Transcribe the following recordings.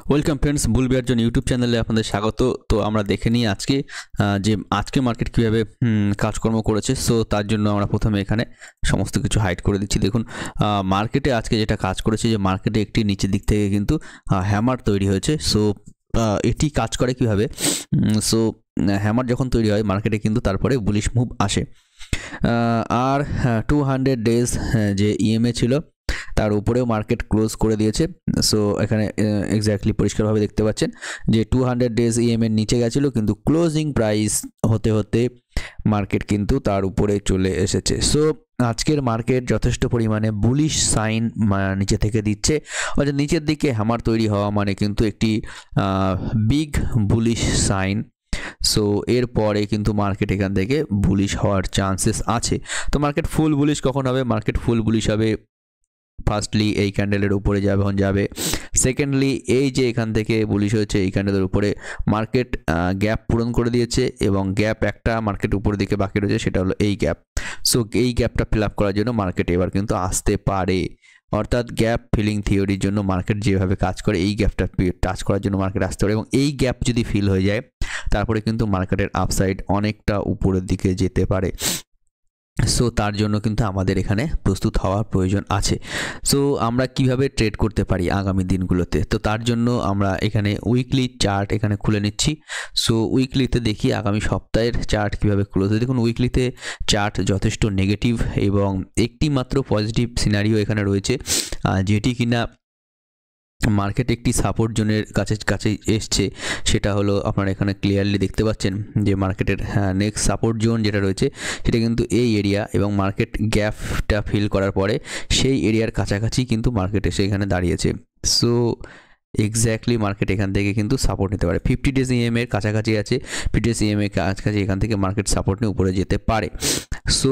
Welcome friends, বুল বিয়ার জন্য YouTube চ্যানেলে আপনাদের স্বাগত। তো আমরা দেখে নিই আজকে মার্কেট কীভাবে কাজকর্ম করেছে। সো তার জন্য আমরা প্রথমে এখানে সমস্ত কিছু হাইড করে দিচ্ছি। দেখুন মার্কেটে আজকে যেটা কাজ করেছে, যে মার্কেটে একটি নিচের দিক থেকে কিন্তু হ্যামার তৈরি হয়েছে। সো এটি কাজ করে কীভাবে, সো হ্যামার যখন তৈরি হয় মার্কেটে কিন্তু তারপরে বুলিশ মুভ আসে। আর 200 ডেজ যে ইএমএ ছিল তার উপরেও মার্কেট ক্লোজ করে দিয়েছে। সো এখানে এক্স্যাক্টলি পরিষ্কারভাবে দেখতে পাচ্ছেন যে 200 ডেজ ইএমএর নিচে গেছিলো, কিন্তু ক্লোজিং প্রাইস হতে হতে মার্কেট কিন্তু তার উপরে চলে এসেছে। সো আজকের মার্কেট যথেষ্ট পরিমাণে বুলিশ সাইন নিচে থেকে দিচ্ছে, অর্থাৎ নিচের দিকে হ্যামার তৈরি হওয়া মানে কিন্তু একটি বিগ বুলিশ সাইন। সো এরপরে কিন্তু মার্কেট এখান থেকে বুলিশ হওয়ার চান্সেস আছে। তো মার্কেট ফুল বুলিশ কখন হবে? মার্কেট ফুল বুলিশ হবে ফার্স্টলি এই ক্যান্ডেলের উপরে যখন যাবে, সেকেন্ডলি এই যে এখান থেকে বুলিশ হয়েছে এই ক্যান্ডেলের উপরে মার্কেট গ্যাপ পূরণ করে দিয়েছে, এবং গ্যাপ একটা মার্কেট উপরের দিকে বাকি রয়েছে, সেটা হলো এই গ্যাপ। সো এই গ্যাপটা ফিল আপ করার জন্য মার্কেট এবার কিন্তু আসতে পারে, অর্থাৎ গ্যাপ ফিলিং থিওরির জন্য মার্কেট যেভাবে কাজ করে এই গ্যাপটা টাচ করার জন্য মার্কেট আসতে পারে, এবং এই গ্যাপ যদি ফিল হয়ে যায় তারপরে কিন্তু মার্কেটের আপসাইড অনেকটা উপরের দিকে যেতে পারে। সো তার জন্য কিন্তু আমাদের এখানে প্রস্তুত হওয়ার প্রয়োজন আছে। সো আমরা কিভাবে ট্রেড করতে পারি আগামী দিনগুলোতে, তো তার জন্য আমরা এখানে উইকলি চার্ট এখানে খুলে নিচ্ছি। সো উইকলিতে দেখি আগামী সপ্তাহের চার্ট কিভাবে ক্লোজ হয়। দেখুন উইকলিতে চার্ট যথেষ্ট নেগেটিভ, এবং একটি মাত্র পজিটিভ সিনারিও এখানে রয়েছে, যেটি কিনা মার্কেট একটি সাপোর্ট জোনের কাছে এসছে। সেটা হলো আপনারা এখানে ক্লিয়ারলি দেখতে পাচ্ছেন যে মার্কেটের নেক্সট সাপোর্ট জোন যেটা রয়েছে সেটা কিন্তু এই এরিয়া, এবং মার্কেট গ্যাপটা ফিল করার পরে সেই এরিয়ার কাছাকাছি কিন্তু মার্কেট এসে এখানে দাঁড়িয়েছে। সো এক্স্যাক্টলি মার্কেট এখান থেকে কিন্তু সাপোর্ট নিতে পারে। 50 ডেজ ইএম এর কাছাকাছি আছে, 50 ডেজ ইএম এর কাছাকাছি এখান থেকে মার্কেট সাপোর্ট নিয়ে উপরে যেতে পারে। সো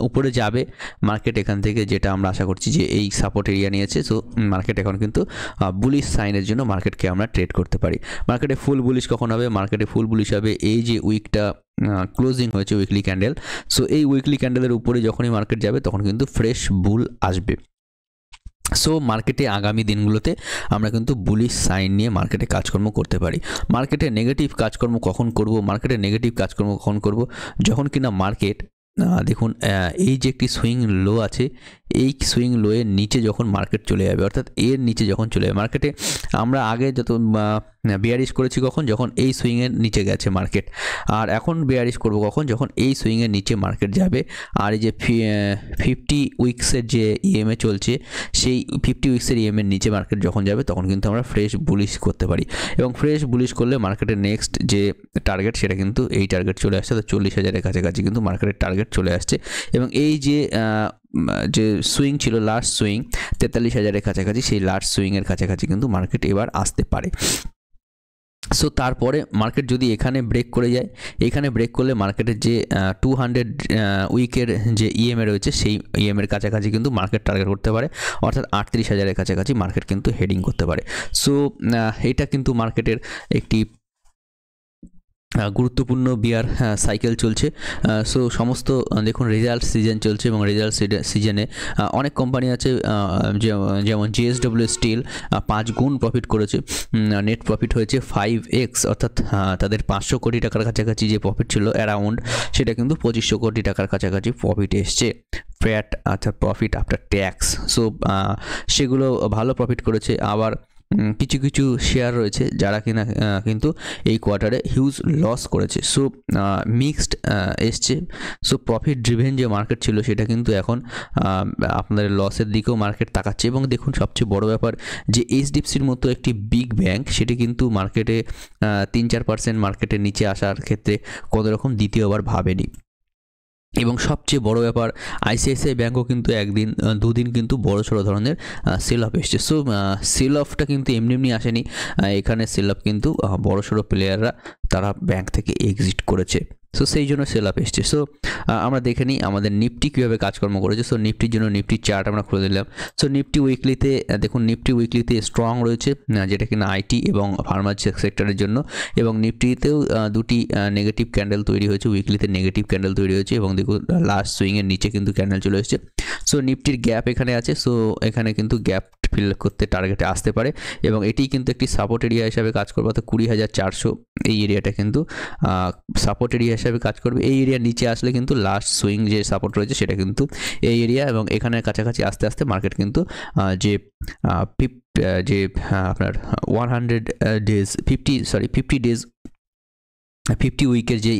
উপরে যাবে মার্কেট এখান থেকে, যেটা আমরা আশা করছি যে এই সাপোর্ট এরিয়া নিয়েছে। সো মার্কেট এখন কিন্তু বুলিশ সাইনের জন্য মার্কেটকে আমরা ট্রেড করতে পারি। মার্কেটে ফুল বুলিশ কখন হবে? মার্কেটে ফুল বুলিশ হবে এই যে উইকটা ক্লোজিং হয়েছে উইকলি ক্যান্ডেল। সো এই উইকলি ক্যান্ডেলের উপরে যখনই মার্কেট যাবে তখন কিন্তু ফ্রেশ বুল আসবে। সো মার্কেটে আগামী দিনগুলোতে আমরা কিন্তু বুলিশ সাইন নিয়ে মার্কেটে কাজকর্ম করতে পারি। মার্কেটে নেগেটিভ কাজকর্ম কখন করব? মার্কেটে নেগেটিভ কাজকর্ম কখন করব? যখন কিনা মার্কেট দেখুন এই যে একটি সুইং লো আছে, এই সুইং লোয়ের নিচে যখন মার্কেট চলে যাবে, অর্থাৎ এর নিচে যখন চলে যাবে মার্কেটে, আমরা আগে যত বেয়ারিশ করেছি কখন? যখন এই সুইংয়ের নিচে গেছে মার্কেট। আর এখন বেয়ারিশ করব কখন? যখন এই সুইংয়ের নিচে মার্কেট যাবে। আর এই যে 50 উইকসের যে ইএমএ চলছে, সেই 50 উইকসের ইএমএর নিচে মার্কেট যখন যাবে তখন কিন্তু আমরা ফ্রেশ বুলিশ করতে পারি, এবং ফ্রেশ বুলিশ করলে মার্কেটের নেক্সট যে টার্গেট সেটা কিন্তু এই টার্গেট চলে আসছে, তো 40,000-এর কাছাকাছি কিন্তু মার্কেটের টার্গেট চলে আসছে। এবং এই যে সুইং ছিল লাস্ট সুইং 43,000-এর কাছাকাছি, সেই লাস্ট সুইংয়ের কাছাকাছি কিন্তু মার্কেট এবার আসতে পারে। সো তারপরে মার্কেট যদি এখানে ব্রেক করে যায়, এখানে ব্রেক করলে মার্কেটের যে 200 উইকের যে ইএমএ রয়েছে সেই ইএমএর কাছাকাছি কিন্তু মার্কেট টার্গেট করতে পারে, অর্থাৎ 38,000-এর কাছাকাছি মার্কেট কিন্তু হেডিং করতে পারে। সো এটা কিন্তু মার্কেটের একটি গুরুত্বপূর্ণ বিয়ার সাইকেল চলছে। সো সমস্ত দেখুন রেজাল্ট সিজন চলছে, এবং রেজাল্ট সিজনে অনেক কোম্পানি আছে, যেমন JSW স্টিল 5 গুণ প্রফিট করেছে, নেট প্রফিট হয়েছে 5x, অর্থাৎ তাদের 500 কোটি টাকার কাছাকাছি যে প্রফিট ছিল অ্যারাউন্ড, সেটা কিন্তু 2500 কোটি টাকার কাছাকাছি প্রফিট এসছে, প্যাট অর্থাৎ প্রফিট আফটার ট্যাক্স। সো সেগুলো ভালো প্রফিট করেছে। আবার কিছু কিছু শেয়ার রয়েছে যারা কিনা কিন্তু এই কোয়ার্টারে হিউজ লস করেছে। সো মিক্সড এসছে। সো প্রফিট ড্রিভেন যে মার্কেট ছিল সেটা কিন্তু এখন আপনাদের লসের দিকেও মার্কেট তাকাচ্ছে। এবং দেখুন সবচেয়ে বড় ব্যাপার যে HDFCর মতো একটি বিগ ব্যাংক, সেটি কিন্তু মার্কেটে 3-4% মার্কেটের নিচে আসার ক্ষেত্রে কোনো রকম দ্বিতীয়বার ভাবেনি। এবং সবচেয়ে বড় ব্যাপার ICICI ব্যাঙ্কও কিন্তু একদিন দুদিন কিন্তু বড়সড় ধরনের সেল অফ এসছে। সো সেল অফটা কিন্তু এমনি আসেনি, এখানে সেল অফ কিন্তু বড়সড় প্লেয়াররা তারা ব্যাংক থেকে এক্সিট করেছে। সো সেই জন্য সেল আপ এসছে। সো আমরা দেখে নিই আমাদের নিফটি কীভাবে কাজকর্ম করেছে। সো নিফটির জন্য নিফটির চার্ট আমরা খুলে দিলাম। সো নিফটি উইকলিতে দেখুন নিফটি উইকলিতে স্ট্রং রয়েছে, যেটা কিনা আইটি এবং ফার্মা সেক্টরের জন্য, এবং নিফটিতেও দুটি নেগেটিভ ক্যান্ডেল তৈরি হয়েছে, উইকলিতে নেগেটিভ ক্যান্ডেল তৈরি হয়েছে, এবং দেখুন লাস্ট সুইংয়ের নিচে কিন্তু ক্যান্ডেল চলে এসেছে। সো নিফটির গ্যাপ এখানে আছে, সো এখানে কিন্তু গ্যাপ ফিল করতে টার্গেটে আসতে পারে এবং এটি কিন্তু একটি সাপোর্ট এরিয়া হিসাবে কাজ করবে। অর্থাৎ 20,400 এই এরিয়াটা কিন্তু সাপোর্ট এরিয়া হিসাবে কাজ করবে। এই এরিয়ার নিচে আসলে কিন্তু লাস্ট সুইং যে সাপোর্ট রয়েছে সেটা কিন্তু এই এরিয়া, এবং এখানে কাছাকাছি আস্তে আস্তে মার্কেট কিন্তু যে আপনার 50 ডেজ 50 উইকের যে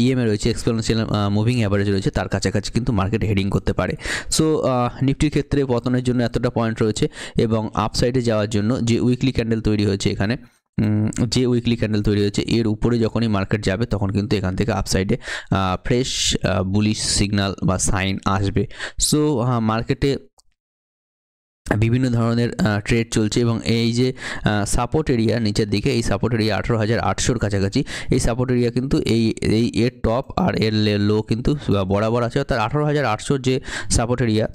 ইএমএ রয়েছে, এক্সপোনেনশিয়াল মুভিং অ্যাভারেজ রয়েছে, তার কাছাকাছি কিন্তু মার্কেট হেডিং করতে পারে। সো নিফটির ক্ষেত্রে পতনের জন্য এতটা পয়েন্ট রয়েছে এবং আপসাইডে যাওয়ার জন্য যে উইকলি ক্যান্ডেল তৈরি হয়েছে এখানে, যে উইকলি ক্যান্ডেল তৈরি হয়েছে এর উপরে যখনই মার্কেট যাবে তখন কিন্তু এখান থেকে আপসাইডে ফ্রেশ বুলিশ সিগন্যাল বা সাইন আসবে। সো মার্কেটে বিভিন্ন ধরনের ট্রেড চলছে এবং এই যে সাপোর্ট এরিয়া নিচের দিকে, এই সাপোর্ট এরিয়া 18,800-র কাছাকাছি, এই সাপোর্ট এরিয়া কিন্তু এই এর টপ আর এর লো কিন্তু বরাবর আছে। অর্থাৎ 18,800 যে সাপোর্ট এরিয়া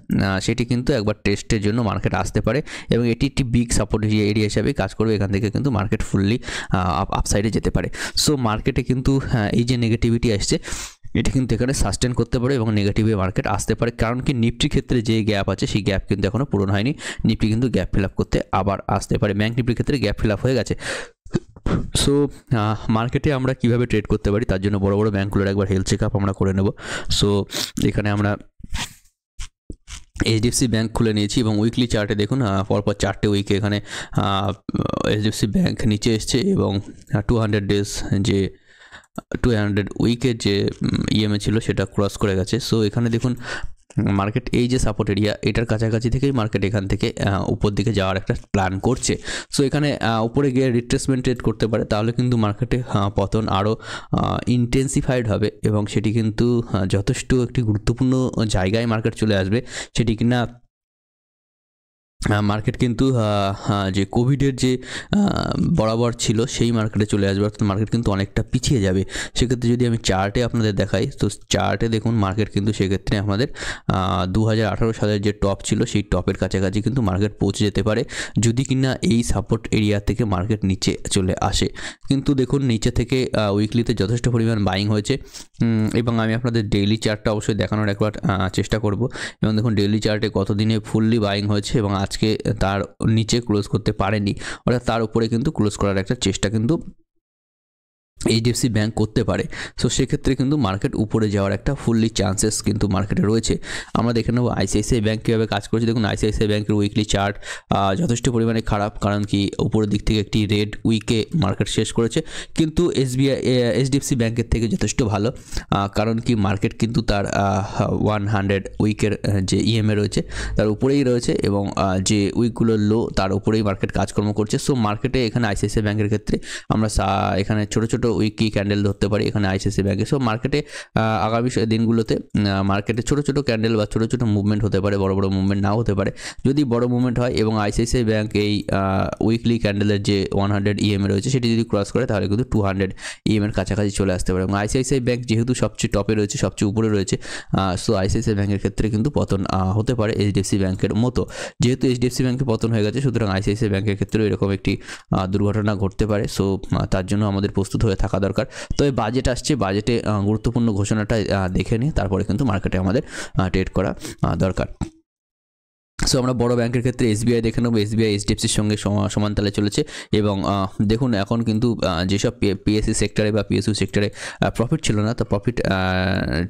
সেটি কিন্তু একবার টেস্টের জন্য মার্কেট আসতে পারে এবং এটি একটি বিগ সাপোর্ট এরিয়া হিসাবে কাজ করবে। এখান থেকে কিন্তু মার্কেট ফুললি আপসাইডে যেতে পারে। সো মার্কেটে কিন্তু এই যে নেগেটিভিটি আসছে এটা কিন্তু এখানে সাস্টেন করতে পারে এবং নেগেটিভে মার্কেট আসতে পারে, কারণ কি নিফটির ক্ষেত্রে যে গ্যাপ আছে সেই গ্যাপ কিন্তু এখনও পূরণ হয়নি। নিফটি কিন্তু গ্যাপ ফিল আপ করতে আবার আসতে পারে। ব্যাংক নিফটির ক্ষেত্রে গ্যাপ ফিল আপ হয়ে গেছে। সো মার্কেটে আমরা কিভাবে ট্রেড করতে পারি তার জন্য বড় বড় ব্যাঙ্কগুলোর একবার হেলথ চেক আপ আমরা করে নেব। সো এখানে আমরা এইচডিএফসি ব্যাঙ্ক খুলে নিয়েছি এবং উইকলি চার্টে দেখুন পরপর 4টে উইকে এখানে এইচডিএফসি ব্যাঙ্ক নিচে এসছে এবং 200 ডেজ যে 200 উইকের যে ইএমএ ছিল সেটা ক্রস করে গেছে। সো এখানে দেখুন মার্কেট এই যে সাপোর্ট এরিয়া এটার কাছাকাছি থেকেই মার্কেট এখান থেকে উপর দিকে যাওয়ার একটা প্ল্যান করছে। সো এখানে উপরে গিয়ে রিট্রেসমেন্ট ট্রেড করতে পারে, তাহলে কিন্তু মার্কেটে পতন আরও ইন্টেন্সিফাইড হবে এবং সেটি কিন্তু যথেষ্ট একটি গুরুত্বপূর্ণ জায়গায় মার্কেট চলে আসবে, সেটি কিনা মার্কেট কিন্তু যে কোভিডের যে বরাবর ছিল সেই মার্কেটে চলে আসবে। অর্থাৎ মার্কেট কিন্তু অনেকটা পিছিয়ে যাবে। সেক্ষেত্রে যদি আমি চার্টে আপনাদের দেখাই, তো চার্টে দেখুন মার্কেট কিন্তু সেক্ষেত্রে আমাদের 2018 সালের যে টপ ছিল সেই টপের কাছাকাছি কিন্তু মার্কেট পৌঁছে যেতে পারে যদি কিনা এই সাপোর্ট এরিয়া থেকে মার্কেট নিচে চলে আসে। কিন্তু দেখুন নিচে থেকে উইকলিতে যথেষ্ট পরিমাণ বাইং হয়েছে এবং আমি আপনাদের ডেইলি চার্টটা অবশ্যই দেখানোর একবার চেষ্টা করব। এবং দেখুন ডেইলি চার্টে কত দিনে ফুললি বাইং হয়েছে এবং আজকে তার নিচে ক্লোজ করতে পারেনি, অর্থাৎ তার উপরে কিন্তু ক্লোজ করার একটা চেষ্টা কিন্তু এইচডিএফসি ব্যাঙ্ক করতে পারে। সো সেক্ষেত্রে কিন্তু মার্কেট উপরে যাওয়ার একটা ফুললি চান্সেস কিন্তু মার্কেটে রয়েছে। আমরা দেখে নেব আইসিআইসিআই ব্যাঙ্ক কীভাবে কাজ করছে। দেখুন আইসিআইসিআই ব্যাঙ্কের উইকলি চার্ট যথেষ্ট পরিমাণে খারাপ, কারণ কি উপরের দিক থেকে একটি রেড উইকে মার্কেট শেষ করেছে, কিন্তু এইচডিএফসি ব্যাঙ্কের থেকে যথেষ্ট ভালো, কারণ কি মার্কেট কিন্তু তার 100 উইকের যে ইএমএ রয়েছে তার উপরেই রয়েছে এবং যে উইকগুলোর লো তার উপরেই মার্কেট কাজকর্ম করছে। সো মার্কেটে এখানে আইসিআইসিআই ব্যাঙ্কের ক্ষেত্রে আমরা এখানে ছোটো ছোটো উইকি ক্যান্ডেল ধরতে পারি এখানে আইসিআইসিআই ব্যাঙ্কে। সো মার্কেটে আগামী দিনগুলোতে মার্কেটে ছোটো ছোটো ক্যান্ডেল বা ছোটো ছোটো মুভমেন্ট হতে পারে, বড় বড় মুভমেন্ট নাও হতে পারে। যদি বড় মুভমেন্ট হয় এবং আইসিআইসিআই ব্যাঙ্ক এই উইকলি ক্যান্ডেলের যে 100 ইএমএ রয়েছে সেটি যদি ক্রস করে তাহলে কিন্তু 200 ইএমএর কাছাকাছি চলে আসতে পারে। এবং আইসিআইসিআই ব্যাঙ্ক যেহেতু সবচেয়ে টপে রয়েছে, সবচেয়ে উপরে রয়েছে, সো আইসিআইসিআই ব্যাঙ্কের ক্ষেত্রে কিন্তু পতন হতে পারে এইচডিএফসি ব্যাঙ্কের মতো। যেহেতু এইচডিএফসি ব্যাঙ্কে পতন হয়ে গেছে সুতরাং আইসিআইসিআই ব্যাঙ্কের ক্ষেত্রেও এরকম একটি দুর্ঘটনা ঘটতে পারে। সো তার জন্য আমাদের প্রস্তুত হয়ে থাকা দরকার। তবে বাজেট আসছে, বাজেটে গুরুত্বপূর্ণ ঘোষণাটা দেখে নিই, তারপরে কিন্তু মার্কেটে আমাদের ট্রেড করা দরকার। সো আমরা বড় ব্যাংকের ক্ষেত্রে এসবিআই দেখে নেব। এসবিআই এইচডিএফসির সঙ্গে সমান তালে চলেছে এবং দেখুন এখন কিন্তু যেসব পিএসসি সেক্টরে বা পিএসইউ সেক্টরে প্রফিট ছিল না,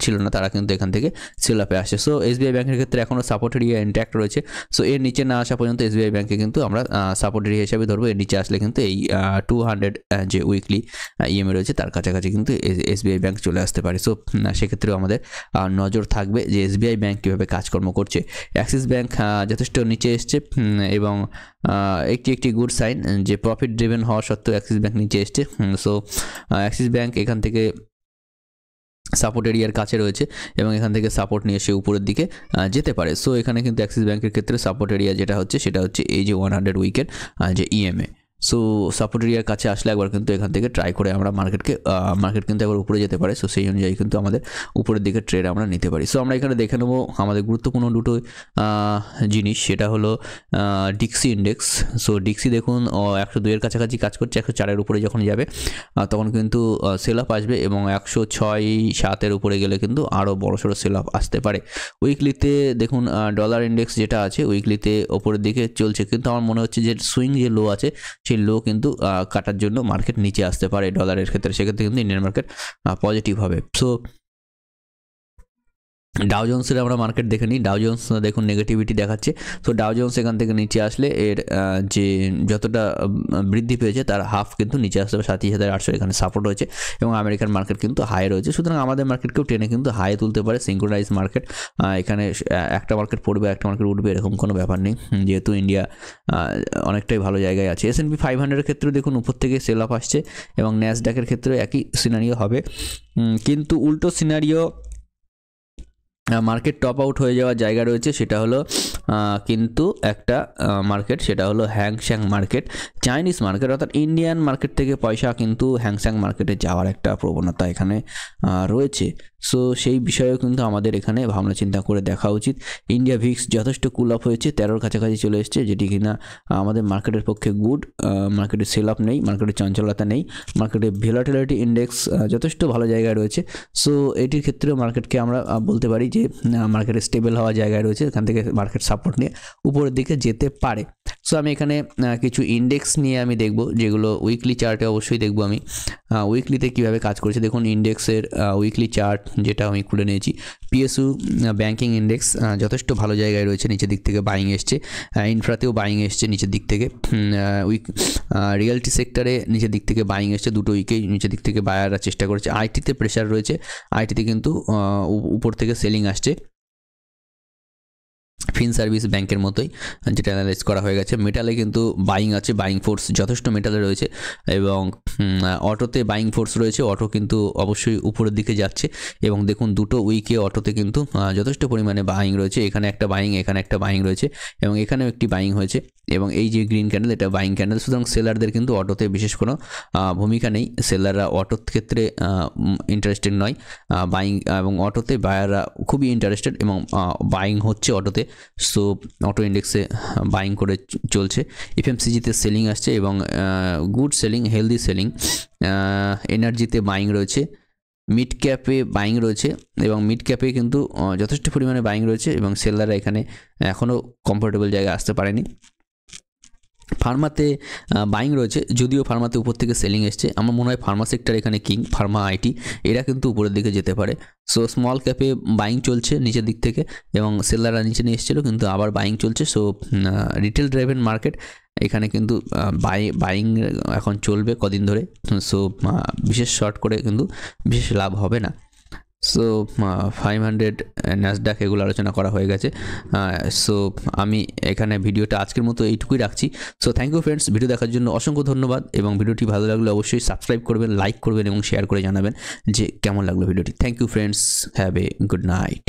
ছিল না, তারা কিন্তু এখান থেকে সেল আপে আসে। সো এসবিআই ব্যাংকের ক্ষেত্রে এখনও সাপোর্ট এরিয়া ইন্ট্যাক্ট রয়েছে। সো এর নিচে না আসা পর্যন্ত এসবিআই ব্যাংকে কিন্তু আমরা সাপোর্ট এরিয়া হিসাবে ধরবো। এর নিচে আসলে কিন্তু এই 200 যে উইকলি ইএমএ রয়েছে তার কাছাকাছি কিন্তু এসবিআই ব্যাংক চলে আসতে পারে। সো সেক্ষেত্রেও আমাদের নজর থাকবে যে এসবিআই ব্যাংক কীভাবে কাজকর্ম করছে। অ্যাক্সিস ব্যাংক যথেষ্ট নিচে এসছে এবং একটি গুড সাইন যে প্রফিট ড্রিভেন হওয়া সত্ত্বেও অ্যাক্সিস ব্যাংক নিচে এসছে। সো অ্যাক্সিস ব্যাংক এখান থেকে সাপোর্ট এরিয়ার কাছে রয়েছে এবং এখান থেকে সাপোর্ট নিয়ে সে উপরের দিকে যেতে পারে। সো এখানে কিন্তু অ্যাক্সিস ব্যাংকের ক্ষেত্রে সাপোর্ট এরিয়া যেটা হচ্ছে সেটা হচ্ছে এই যে 100 উইকের যে ইএমএ। সো সাপোর্ট এরিয়ার কাছে আসলে একবার কিন্তু এখান থেকে ট্রাই করে আমরা মার্কেট কিন্তু একবার উপরে যেতে পারে। সো সেই অনুযায়ী কিন্তু আমাদের উপরের দিকে ট্রেড আমরা নিতে পারি। সো আমরা এখানে দেখে নেবো আমাদের গুরুত্বপূর্ণ দুটো জিনিস, সেটা হলো ডিক্সি ইন্ডেক্স। সো ডিক্সি দেখুন 102 কাছাকাছি কাজ করছে, 104 উপরে যখন যাবে তখন কিন্তু সেল আপ আসবে এবং 106-7 উপরে গেলে কিন্তু আরও বড়সড় সেল আপ আসতে পারে। উইকলিতে দেখুন ডলার ইন্ডেক্স যেটা আছে উইকলিতে ওপরের দিকে চলছে, কিন্তু আমার মনে হচ্ছে যে সুইং যে লো আছে সেই লো কিন্তু কাটার জন্য মার্কেট নিচে আসতে পারে ডলারের ক্ষেত্রে, সেক্ষেত্রে কিন্তু ইন্ডিয়ান মার্কেট পজিটিভ হবে। সো ডাও জোন্সের আমরা মার্কেট দেখে নিই। ডাও জোন্স দেখুন নেগেটিভিটি দেখাচ্ছে। তো ডাও জোন্স এখান থেকে নিচে আসলে এর যে যতটা বৃদ্ধি পেয়েছে তার হাফ কিন্তু নিচে আসতে হবে। 27,800 এখানে সাপোর্ট হয়েছে এবং আমেরিকান মার্কেট কিন্তু হাই রয়েছে, সুতরাং আমাদের মার্কেটকেও টেনে কিন্তু হাই তুলতে পারে। সিঙ্ক্রোনাইজ মার্কেট, এখানে একটা মার্কেট পড়বে একটা মার্কেট উঠবে এরকম কোনো ব্যাপার নেই, যেহেতু ইন্ডিয়া অনেকটাই ভালো জায়গায় আছে। S&P 500-এর ক্ষেত্রে দেখুন উপর থেকে সেল আপ আসছে এবং ন্যাসড্যাকের ক্ষেত্রে একই সিনারিও হবে, কিন্তু উল্টো সিনারিও মার্কেট টপ আউট হয়ে যাওয়ার জায়গা রয়েছে। সেটা হলো কিন্তু একটা মার্কেট, সেটা হলো হ্যাংস্যাং মার্কেট, চাইনিজ মার্কেট, অর্থাৎ ইন্ডিয়ান মার্কেট থেকে পয়সা কিন্তু হ্যাংস্যাং মার্কেটে যাওয়ার একটা প্রবণতা এখানে রয়েছে। সো সেই বিষয়েও কিন্তু আমাদের এখানে ভাবনা চিন্তা করে দেখা উচিত। ইন্ডিয়া ভিক্স যথেষ্ট কুল আপ হয়েছে, 13 কাছাকাছি চলে এসছে, যেটি কিনা আমাদের মার্কেটের পক্ষে গুড। মার্কেটে সেল আপ নেই, মার্কেটে চঞ্চলতা নেই, মার্কেটে ভোলাটিলিটি ইন্ডেক্স যথেষ্ট ভালো জায়গায় রয়েছে। সো এটির ক্ষেত্রেও মার্কেটকে আমরা বলতে পারি যে মার্কেটে স্টেবল হওয়া জায়গায় রয়েছে, এখান থেকে মার্কেট সাপোর্ট নিয়ে উপরের দিকে যেতে পারে। সো আমি এখানে কিছু ইন্ডেক্স নিয়ে আমি দেখব, যেগুলো উইকলি চার্টে অবশ্যই দেখব আমি উইকলিতে কীভাবে কাজ করছে। দেখুন ইন্ডেক্সের উইকলি চার্ট যেটা আমি খুলে নিয়েছি, PSU ব্যাঙ্কিং ইন্ডেক্স যথেষ্ট ভালো জায়গায় রয়েছে, নিচের দিক থেকে বাইং এসছে, ইনফ্রাতেও বাইং এসছে নিচের দিক থেকে, রিয়েলটি সেক্টরে নিচের দিক থেকে বাইং এসছে, দুটো উইকেই নিচের দিক থেকে বায়াররা চেষ্টা করেছে। আইটিতে প্রেশার রয়েছে, আইটিতে কিন্তু উপর থেকে সেলিং আসছে, ফিন সার্ভিস ব্যাংকের মতোই যেটা অ্যানালাইজ করা হয়ে গেছে। মেটালে কিন্তু বাইং আছে, বাইং ফোর্স যথেষ্ট মেটালে রয়েছে এবং অটোতে বাইং ফোর্স রয়েছে, অটো কিন্তু অবশ্যই উপরের দিকে যাচ্ছে এবং দেখুন দুটো উইকে অটোতে কিন্তু যথেষ্ট পরিমাণে বাইং রয়েছে, এখানে একটা বাইং, এখানে একটা বাইং রয়েছে এবং এখানেও একটি বাইং হয়েছে এবং এই যে গ্রিন ক্যান্ডেল এটা বাইং ক্যান্ডেল। সুতরাং সেলারদের কিন্তু অটোতে বিশেষ কোনো ভূমিকা নেই, সেলাররা অটোর ক্ষেত্রে ইন্টারেস্টেড নয়, বাইং এবং অটোতে বায়াররা খুবই ইন্টারেস্টেড এবং বাইং হচ্ছে অটোতে। সো অটো ইন্ডেক্সে বাইং করে চলছে। FMCGতে সেলিং আসছে এবং গুড সেলিং, হেলদি সেলিং। এনার্জিতে বাইং রয়েছে, মিড ক্যাপে বাইং রয়েছে এবং মিড ক্যাপে কিন্তু যথেষ্ট পরিমাণে বাইং রয়েছে এবং সেলাররা এখানে এখনও কমফোর্টেবল জায়গায় আসতে পারেনি। ফার্মাতে বাইং রয়েছে, যদিও ফার্মাতে উপর থেকে সেলিং এসছে, আমার মনে হয় ফার্মা সেক্টর এখানে কিং, ফার্মা আইটি এরা কিন্তু উপরের দিকে যেতে পারে। সো স্মল ক্যাপে বাইং চলছে নিচের দিক থেকে এবং সেলাররা নিচে নিয়ে এসেছিলো কিন্তু আবার বাইং চলছে। সো রিটেল ড্রাইভেন মার্কেট, এখানে কিন্তু বাইং এখন চলবে কদিন ধরে। সো বিশেষ শর্ট করে কিন্তু বিশেষ লাভ হবে না। সো 500 ন্যাসডাক এগুলো আলোচনা করা হয়ে গেছে। সো আমি এখানে ভিডিওটা আজকের মতো এইটুকুই রাখছি। So thank you friends, video দেখার জন্য অসংখ্য ধন্যবাদ এবং ভিডিওটি ভালো লাগলে অবশ্যই সাবস্ক্রাইব করবেন, লাইক করবেন এবং শেয়ার করে জানাবেন যে কেমন লাগলো ভিডিওটি। Thank you friends, have a good night.